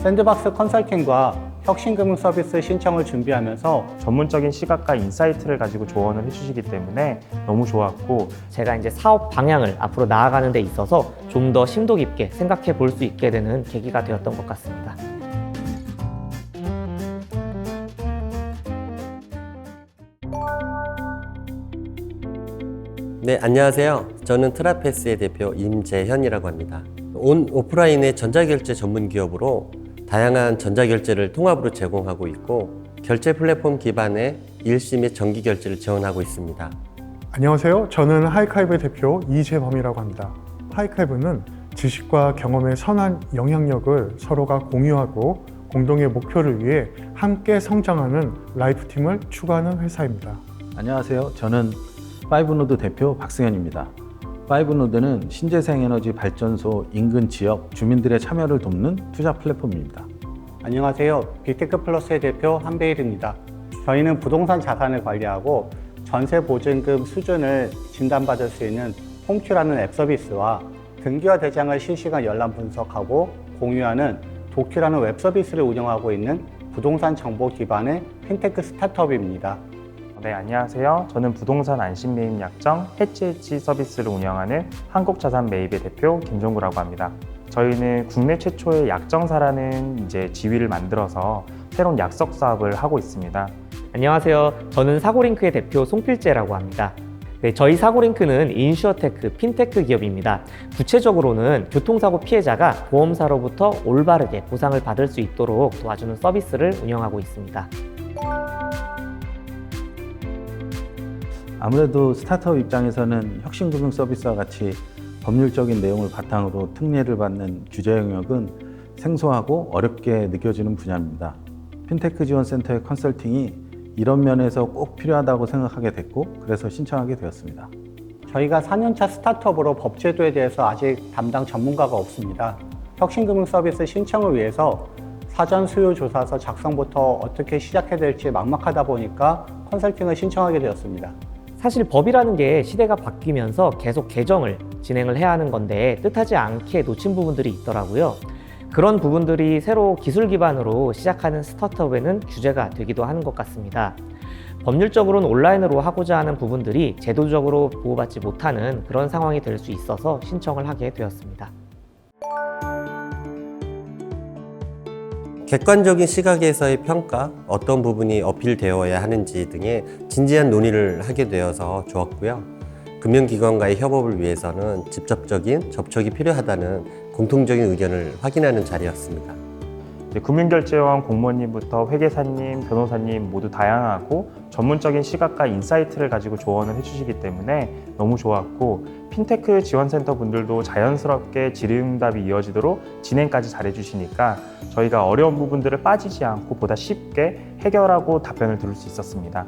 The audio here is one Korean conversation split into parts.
샌드박스 컨설팅과 혁신금융 서비스 신청을 준비하면서 전문적인 시각과 인사이트를 가지고 조언을 해주시기 때문에 너무 좋았고, 제가 이제 사업 방향을 앞으로 나아가는 데 있어서 좀 더 심도 깊게 생각해 볼 수 있게 되는 계기가 되었던 것 같습니다. 네, 안녕하세요. 저는 트라패스의 대표 임재현이라고 합니다. 온 오프라인의 전자결제 전문 기업으로 다양한 전자결제를 통합으로 제공하고 있고, 결제 플랫폼 기반의 일시 및 정기 결제를 지원하고 있습니다. 안녕하세요. 저는 하이카이브의 대표 이재범이라고 합니다. 하이카이브는 지식과 경험의 선한 영향력을 서로가 공유하고 공동의 목표를 위해 함께 성장하는 라이프팀을 추구하는 회사입니다. 안녕하세요. 저는 파이브노드 대표 박승현입니다. 파이브노드는 신재생에너지 발전소 인근 지역 주민들의 참여를 돕는 투자 플랫폼입니다. 안녕하세요. 빅테크 플러스의 대표 한배일입니다. 저희는 부동산 자산을 관리하고 전세 보증금 수준을 진단받을 수 있는 홈큐라는 앱 서비스와 등기와 대장을 실시간 열람 분석하고 공유하는 도큐라는 웹 서비스를 운영하고 있는 부동산 정보 기반의 핀테크 스타트업입니다. 네, 안녕하세요. 저는 부동산 안심 매입 약정 해치 서비스를 운영하는 한국자산매입의 대표 김종구라고 합니다. 저희는 국내 최초의 약정사라는 지위를 만들어서 새로운 약속 사업을 하고 있습니다. 안녕하세요. 저는 사고링크의 대표 송필재라고 합니다. 네, 저희 사고링크는 인슈어테크, 핀테크 기업입니다. 구체적으로는 교통사고 피해자가 보험사로부터 올바르게 보상을 받을 수 있도록 도와주는 서비스를 운영하고 있습니다. 아무래도 스타트업 입장에서는 혁신금융 서비스와 같이 법률적인 내용을 바탕으로 특례를 받는 규제 영역은 생소하고 어렵게 느껴지는 분야입니다. 핀테크 지원센터의 컨설팅이 이런 면에서 꼭 필요하다고 생각하게 됐고, 그래서 신청하게 되었습니다. 저희가 4년차 스타트업으로 법제도에 대해서 아직 담당 전문가가 없습니다. 혁신금융 서비스 신청을 위해서 사전 수요 조사서 작성부터 어떻게 시작해야 될지 막막하다 보니까 컨설팅을 신청하게 되었습니다. 사실 법이라는 게 시대가 바뀌면서 계속 개정을 진행을 해야 하는 건데 뜻하지 않게 놓친 부분들이 있더라고요. 그런 부분들이 새로 기술 기반으로 시작하는 스타트업에는 규제가 되기도 하는 것 같습니다. 법률적으로는 온라인으로 하고자 하는 부분들이 제도적으로 보호받지 못하는 그런 상황이 될 수 있어서 신청을 하게 되었습니다. 객관적인 시각에서의 평가, 어떤 부분이 어필되어야 하는지 등의 진지한 논의를 하게 되어서 좋았고요. 금융기관과의 협업을 위해서는 직접적인 접촉이 필요하다는 공통적인 의견을 확인하는 자리였습니다. 금융결제원 공무원님부터 회계사님, 변호사님 모두 다양하고 전문적인 시각과 인사이트를 가지고 조언을 해주시기 때문에 너무 좋았고, 핀테크 지원센터 분들도 자연스럽게 질의응답이 이어지도록 진행까지 잘해주시니까 저희가 어려운 부분들을 빠지지 않고 보다 쉽게 해결하고 답변을 들을 수 있었습니다.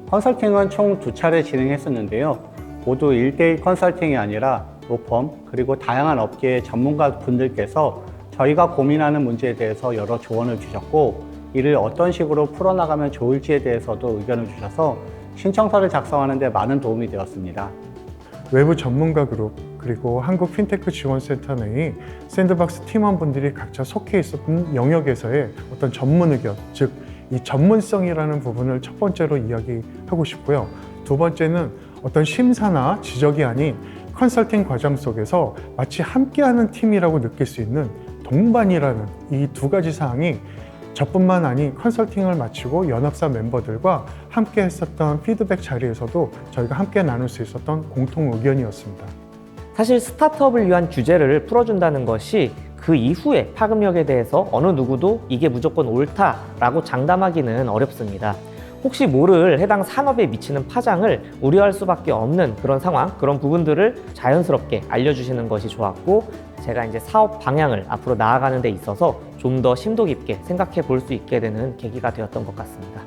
컨설팅은 총 2차례 진행했었는데요. 모두 1대1 컨설팅이 아니라 로펌 그리고 다양한 업계의 전문가 분들께서 저희가 고민하는 문제에 대해서 여러 조언을 주셨고, 이를 어떤 식으로 풀어나가면 좋을지에 대해서도 의견을 주셔서 신청서를 작성하는 데 많은 도움이 되었습니다. 외부 전문가 그룹 그리고 한국 핀테크 지원센터 내의 샌드박스 팀원분들이 각자 속해 있었던 영역에서의 어떤 전문 의견, 즉 이 전문성이라는 부분을 첫 번째로 이야기하고 싶고요. 두 번째는 어떤 심사나 지적이 아닌 컨설팅 과정 속에서 마치 함께하는 팀이라고 느낄 수 있는 동반이라는 이 두 가지 사항이 저뿐만 아닌 컨설팅을 마치고 연합사 멤버들과 함께 했었던 피드백 자리에서도 저희가 함께 나눌 수 있었던 공통 의견이었습니다. 사실 스타트업을 위한 규제를 풀어준다는 것이 그 이후에 파급력에 대해서 어느 누구도 이게 무조건 옳다라고 장담하기는 어렵습니다. 혹시 모를 해당 산업에 미치는 파장을 우려할 수밖에 없는 그런 상황, 그런 부분들을 자연스럽게 알려주시는 것이 좋았고, 제가 이제 사업 방향을 앞으로 나아가는 데 있어서 좀 더 심도 깊게 생각해 볼 수 있게 되는 계기가 되었던 것 같습니다.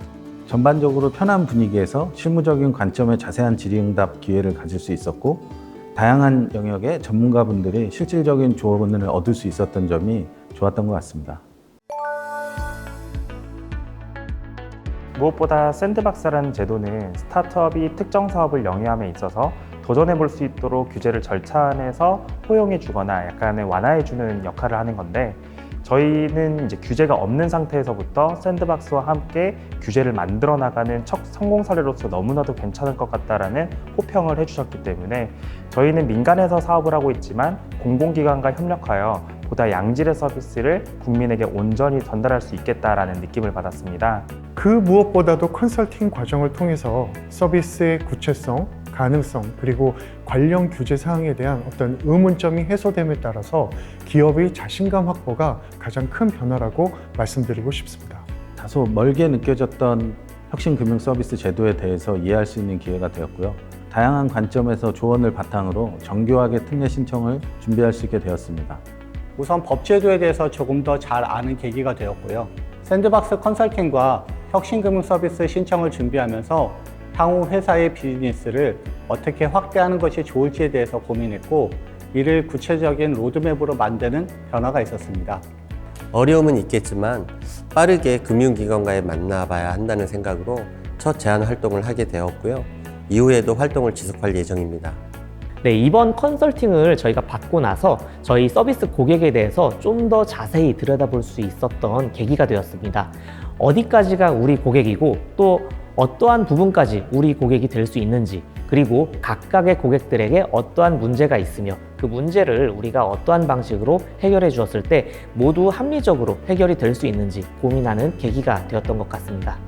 전반적으로 편한 분위기에서 실무적인 관점의 자세한 질의응답 기회를 가질 수 있었고, 다양한 영역의 전문가분들이 실질적인 조언을 얻을 수 있었던 점이 좋았던 것 같습니다. 무엇보다 샌드박스라는 제도는 스타트업이 특정 사업을 영위함에 있어서 도전해 볼 수 있도록 규제를 절차안에서 포용해 주거나 약간의 완화해 주는 역할을 하는 건데, 저희는 이제 규제가 없는 상태에서부터 샌드박스와 함께 규제를 만들어 나가는 첫 성공 사례로서 너무나도 괜찮을 것 같다라는 호평을 해주셨기 때문에 저희는 민간에서 사업을 하고 있지만 공공기관과 협력하여 보다 양질의 서비스를 국민에게 온전히 전달할 수 있겠다라는 느낌을 받았습니다. 그 무엇보다도 컨설팅 과정을 통해서 서비스의 구체성, 가능성, 그리고 관련 규제 사항에 대한 어떤 의문점이 해소됨에 따라서 기업의 자신감 확보가 가장 큰 변화라고 말씀드리고 싶습니다. 다소 멀게 느껴졌던 혁신금융 서비스 제도에 대해서 이해할 수 있는 기회가 되었고요. 다양한 관점에서 조언을 바탕으로 정교하게 특례 신청을 준비할 수 있게 되었습니다. 우선 법제도에 대해서 조금 더 잘 아는 계기가 되었고요. 샌드박스 컨설팅과 혁신금융 서비스 신청을 준비하면서 향후 회사의 비즈니스를 어떻게 확대하는 것이 좋을지에 대해서 고민했고, 이를 구체적인 로드맵으로 만드는 변화가 있었습니다. 어려움은 있겠지만 빠르게 금융기관과에 만나봐야 한다는 생각으로 첫 제안 활동을 하게 되었고요. 이후에도 활동을 지속할 예정입니다. 네, 이번 컨설팅을 저희가 받고 나서 저희 서비스 고객에 대해서 좀 더 자세히 들여다볼 수 있었던 계기가 되었습니다. 어디까지가 우리 고객이고 또 어떠한 부분까지 우리 고객이 될 수 있는지, 그리고 각각의 고객들에게 어떠한 문제가 있으며 그 문제를 우리가 어떠한 방식으로 해결해 주었을 때 모두 합리적으로 해결이 될 수 있는지 고민하는 계기가 되었던 것 같습니다.